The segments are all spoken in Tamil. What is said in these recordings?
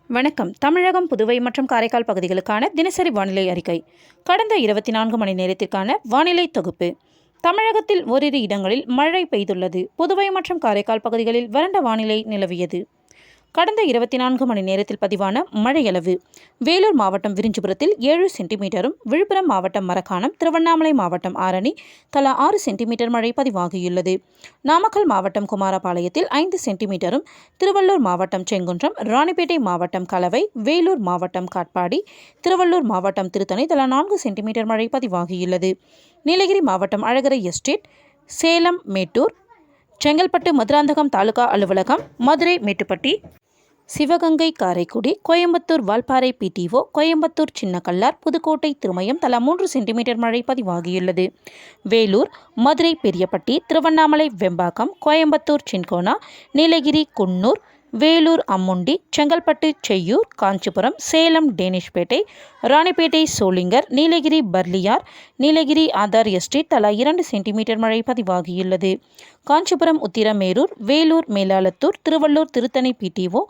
வணக்கம். தமிழகம், புதுவை மற்றும் காரைக்கால் பகுதிகளுக்கான தினசரி வானிலை அறிக்கை. கடந்த 24 மணி நேரத்திற்கான வானிலை தொகுப்பு. தமிழகத்தில் ஓரிரு இடங்களில் மழை பெய்துள்ளது. புதுவை மற்றும் காரைக்கால் பகுதிகளில் வறண்ட வானிலை நிலவியது. கடந்த 24 மணி நேரத்தில் பதிவான மழையளவு: வேலூர் மாவட்டம் விரிஞ்சிபுரத்தில் 7 சென்டிமீட்டரும், விழுப்புரம் மாவட்டம் மரக்காணம், திருவண்ணாமலை மாவட்டம் ஆரணி தலா 6 சென்டிமீட்டர் மழை பதிவாகியுள்ளது. நாமக்கல் மாவட்டம் குமாரபாளையத்தில் 5 சென்டிமீட்டரும், திருவள்ளூர் மாவட்டம் செங்குன்றம், ராணிப்பேட்டை மாவட்டம் கலவை, வேலூர் மாவட்டம் காட்பாடி, திருவள்ளூர் மாவட்டம் திருத்தணி தலா 4 சென்டிமீட்டர் மழை பதிவாகியுள்ளது. நீலகிரி மாவட்டம் அழகரை எஸ்டேட், சேலம் மேட்டூர், செங்கல்பட்டு மதுராந்தகம் தாலுகா அலுவலகம், மதுரை மேட்டுப்பட்டி, சிவகங்கை காரைக்குடி, கோயம்புத்தூர் வால்பாறை பிடிஓ, கோயம்புத்தூர் சின்னக்கல்லார், புதுக்கோட்டை திருமயம் தலா 3 சென்டிமீட்டர் மழை பதிவாகியுள்ளது. வேலூர், மதுரை பெரியப்பட்டி, திருவண்ணாமலை வெம்பாக்கம், கோயம்புத்தூர் சின்கோனா, நீலகிரி குன்னூர், வேலூர் அம்முண்டி, செங்கல்பட்டு செய்யூர், காஞ்சிபுரம், சேலம் டேனிஷ்பேட்டை, ராணிப்பேட்டை சோளிங்கர், நீலகிரி பர்லியார், நீலகிரி ஆதார் எஸ்டேட் தலா 2 சென்டிமீட்டர் மழை பதிவாகியுள்ளது. காஞ்சிபுரம் உத்திரமேரூர், வேலூர் மேலாளத்தூர், திருவள்ளூர் திருத்தணி பிடிஓ,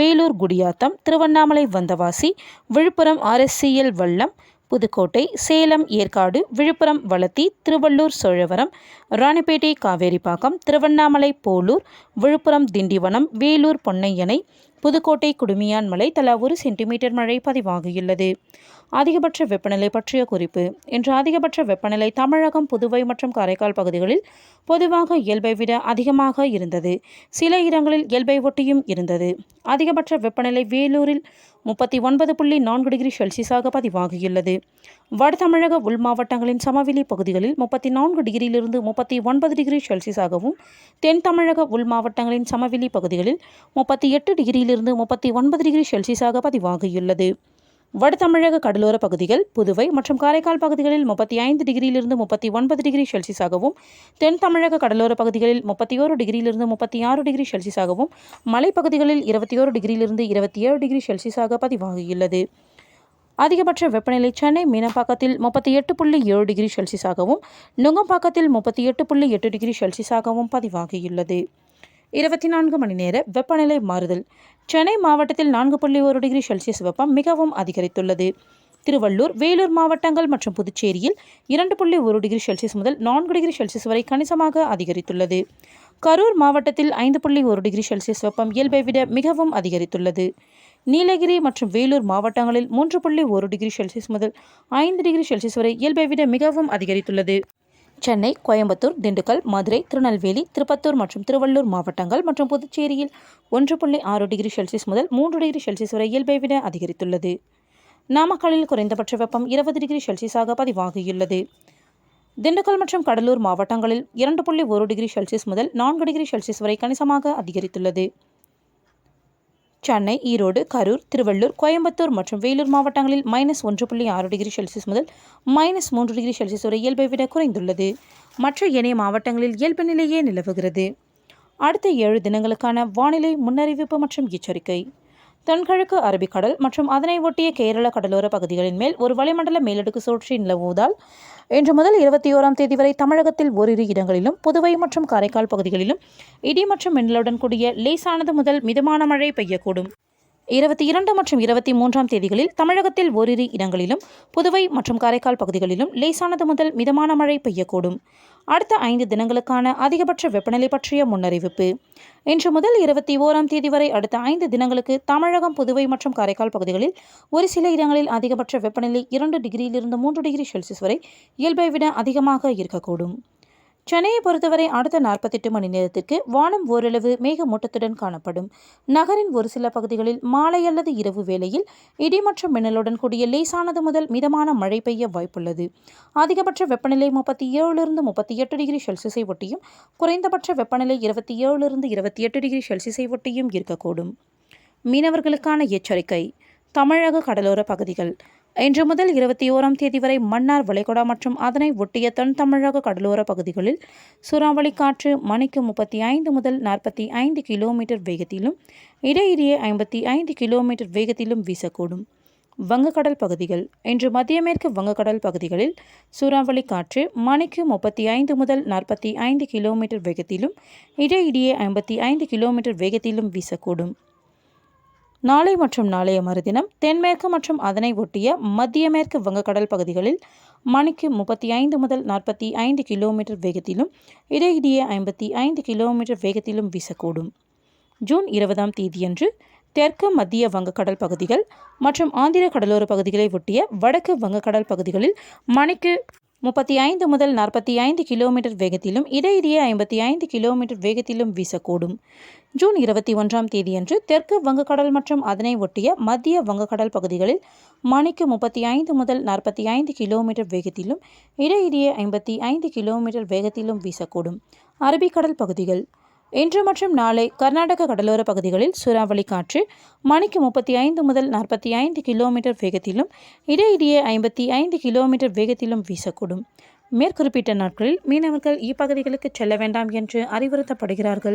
வேலூர் குடியாத்தம், திருவண்ணாமலை வந்தவாசி, விழுப்புரம் RSCL வல்லம், புதுக்கோட்டை, சேலம் ஏற்காடு, விழுப்புரம் வளத்தி, திருவள்ளூர் சோழவரம், ராணிப்பேட்டை காவேரிப்பாக்கம், திருவண்ணாமலை போலூர், விழுப்புரம் திண்டிவனம், வேலூர் பொன்னையனை, புதுக்கோட்டை குடுமியான்மலை தலா 1 சென்டிமீட்டர் மழை பதிவாகியுள்ளது. அதிகபட்ச வெப்பநிலை பற்றிய குறிப்பு. இன்று அதிகபட்ச வெப்பநிலை தமிழகம், புதுவை மற்றும் காரைக்கால் பகுதிகளில் பொதுவாக இயல்பை விட அதிகமாக இருந்தது. சில இடங்களில் இயல்பை ஒட்டியும் இருந்தது. அதிகபட்ச வெப்பநிலை வேலூரில் 39.4 டிகிரி செல்சியஸாக பதிவாகியுள்ளது. வட தமிழக உள் மாவட்டங்களின் சமவெளி பகுதிகளில் 34 டிகிரியிலிருந்து 39 டிகிரி செல்சியஸாகவும், தென் தமிழக உள் மாவட்டங்களின் சமவெளி பகுதிகளில் 38 டிகிரியிலிருந்து 39 டிகிரி செல்சியஸாக பதிவாகியுள்ளது. வட தமிழக கடலோர பகுதிகள், புதுவை மற்றும் காரைக்கால் பகுதிகளில் 35 டிகிரியிலிருந்து 39 டிகிரி செல்சியஸாகவும், தென் தமிழக கடலோர பகுதிகளில் 31 டிகிரியிலிருந்து 36 டிகிரி செல்சியஸாகவும், மலைப்பகுதிகளில் 21 டிகிரியிலிருந்து 27 டிகிரி செல்சியஸாக பதிவாகியுள்ளது. அதிகபட்ச வெப்பநிலை சென்னை மீனம்பாக்கத்தில் 38.7 டிகிரி செல்சியஸாகவும், நுங்கம்பாக்கத்தில் 38.8 டிகிரி செல்சியஸாகவும் பதிவாகியுள்ளது. 24 மணி நேர வெப்பநிலை மாறுதல்: சென்னை மாவட்டத்தில் 4.1 டிகிரி செல்சியஸ் வெப்பம் மிகவும் அதிகரித்துள்ளது. திருவள்ளூர், வேலூர் மாவட்டங்கள் மற்றும் புதுச்சேரியில் 2.1 டிகிரி செல்சியஸ் முதல் 4 டிகிரி செல்சியஸ் வரை கணிசமாக அதிகரித்துள்ளது. கரூர் மாவட்டத்தில் 5.1 டிகிரி செல்சியஸ் வெப்பம் இயல்பை விட மிகவும் அதிகரித்துள்ளது. நீலகிரி மற்றும் வேலூர் மாவட்டங்களில் 3.1 டிகிரி செல்சியஸ் முதல் 5 டிகிரி செல்சியஸ் வரை இயல்பை விட மிகவும் அதிகரித்துள்ளது. சென்னை, கோயம்புத்தூர், திண்டுக்கல், மதுரை, திருநெல்வேலி, திருப்பத்தூர் மற்றும் திருவள்ளூர் மாவட்டங்கள் மற்றும் புதுச்சேரியில் 1.6 டிகிரி செல்சியஸ் முதல் 3 டிகிரி செல்சியஸ் வரை இயல்பை விட அதிகரித்துள்ளது. நாமக்கல்லில் குறைந்தபட்ச வெப்பம் 20 டிகிரி செல்சியஸாக பதிவாகியுள்ளது. திண்டுக்கல் மற்றும் கடலூர் மாவட்டங்களில் 2.1 டிகிரி செல்சியஸ் முதல் 4 டிகிரி செல்சியஸ் வரை கணிசமாக அதிகரித்துள்ளது. சென்னை, ஈரோடு, கரூர், திருவள்ளூர், கோயம்புத்தூர் மற்றும் வேலூர் மாவட்டங்களில் -1.6 டிகிரி செல்சியஸ் முதல் -3 டிகிரி செல்சியஸ் வரை இயல்பை விட குறைந்துள்ளது. மற்ற ஏனைய மாவட்டங்களில் இயல்பு நிலையே நிலவுகிறது. அடுத்த 7 தினங்களுக்கான வானிலை முன்னறிவிப்பு மற்றும் எச்சரிக்கை. தென்கிழக்கு அரபிக்கடல் மற்றும் அதனை ஒட்டிய கேரள கடலோர பகுதிகளின் மேல் ஒரு வளிமண்டல மேலடுக்கு சுழற்சி நிலவுவதால் இன்று முதல் 21ஆம் தேதி வரை தமிழகத்தில் ஓரிரு இடங்களிலும், புதுவை மற்றும் காரைக்கால் பகுதிகளிலும் இடி மற்றும் மின்னலுடன் கூடிய லேசானது முதல் மிதமான மழை பெய்யக்கூடும். 22 மற்றும் 23ஆம் தேதிகளில் தமிழகத்தில் ஓரிரு இடங்களிலும், புதுவை மற்றும் காரைக்கால் பகுதிகளிலும் லேசானது முதல் மிதமான மழை பெய்யக்கூடும். அடுத்த 5 தினங்களுக்கான அதிகபட்ச வெப்பநிலை பற்றிய முன்னறிவிப்பு. இன்று முதல் 21ஆம் தேதி வரை அடுத்த 5 தினங்களுக்கு தமிழகம், புதுவை மற்றும் காரைக்கால் பகுதிகளில் ஒரு சில இடங்களில் அதிகபட்ச வெப்பநிலை 2 டிகிரியிலிருந்து 3 டிகிரி செல்சியஸ் வரை இயல்பை விட அதிகமாக இருக்கக்கூடும். சென்னையை பொறுத்தவரை அடுத்த 48 மணி நேரத்திற்கு வானம் ஓரளவு மேகமூட்டத்துடன் காணப்படும். நகரின் ஒரு சில பகுதிகளில் மாலை அல்லது இரவு வேளையில் இடி மற்றும் மின்னலுடன் கூடிய லேசானது முதல் மிதமான மழை பெய்ய வாய்ப்புள்ளது. அதிகபட்ச வெப்பநிலை 37லிருந்து 38 டிகிரி செல்சியஸை ஒட்டியும், குறைந்தபட்ச வெப்பநிலை 27லிருந்து 28 டிகிரி செல்சியஸை ஒட்டியும் இருக்கக்கூடும். மீனவர்களுக்கான எச்சரிக்கை. தமிழக கடலோர பகுதிகள்: இன்று முதல் 21ஆம் தேதி வரை மன்னார் வளைகுடா மற்றும் அதனை ஒட்டிய தென் தமிழக கடலோர பகுதிகளில் சூறாவளி காற்று மணிக்கு 35 முதல் 45 கிலோமீட்டர் வேகத்திலும், இடையிடையே 55 கிலோமீட்டர் வேகத்திலும் வீசக்கூடும். வங்கக்கடல் பகுதிகள்: இன்று மத்திய மேற்கு வங்கக்கடல் பகுதிகளில் சூறாவளி காற்று மணிக்கு 35 முதல் 45 கிலோமீட்டர் வேகத்திலும், இடையிடையே 55 கிலோமீட்டர் வேகத்திலும் வீசக்கூடும். நாளை மற்றும் நாளைய மறுதினம் தென்மேற்கு மற்றும் அதனை ஒட்டிய மத்திய மேற்கு வங்கக்கடல் பகுதிகளில் மணிக்கு 35 முதல் 45 கிலோமீட்டர் வேகத்திலும் இடையிடையே 55 கிலோமீட்டர் வேகத்திலும் வீசக்கூடும். ஜூன் 20ஆம் தேதியன்று தெற்கு மத்திய வங்கக்கடல் பகுதிகள் மற்றும் ஆந்திர கடலோர பகுதிகளை ஒட்டிய வடக்கு வங்கக்கடல் பகுதிகளில் மணிக்கு 35 முதல் 45 கிலோமீட்டர் வேகத்திலும் இடையிடையே 55 கிலோமீட்டர் வேகத்திலும் வீசக்கூடும். ஜூன் 21ஆம் தேதியன்று தெற்கு வங்கக்கடல் மற்றும் அதனை ஒட்டிய மத்திய வங்கக்கடல் பகுதிகளில் மணிக்கு 35 முதல் 45 கிலோமீட்டர் வேகத்திலும் இடையிடையே 55 கிலோமீட்டர் வேகத்திலும் வீசக்கூடும். அரபிக்கடல் பகுதிகள் இன்று மற்றும் நாளை கர்நாடக கடலோர பகுதிகளில் சூறாவளி காற்று மணிக்கு 35 முதல் 45 கிலோமீட்டர் வேகத்திலும் இடையிடையே 55 கிலோமீட்டர் வேகத்திலும் வீசக்கூடும். மேற்குறிப்பிட்ட நாட்களில் மீனவர்கள் இப்பகுதிகளுக்கு செல்ல வேண்டாம் என்று அறிவுறுத்தப்படுகிறார்கள்.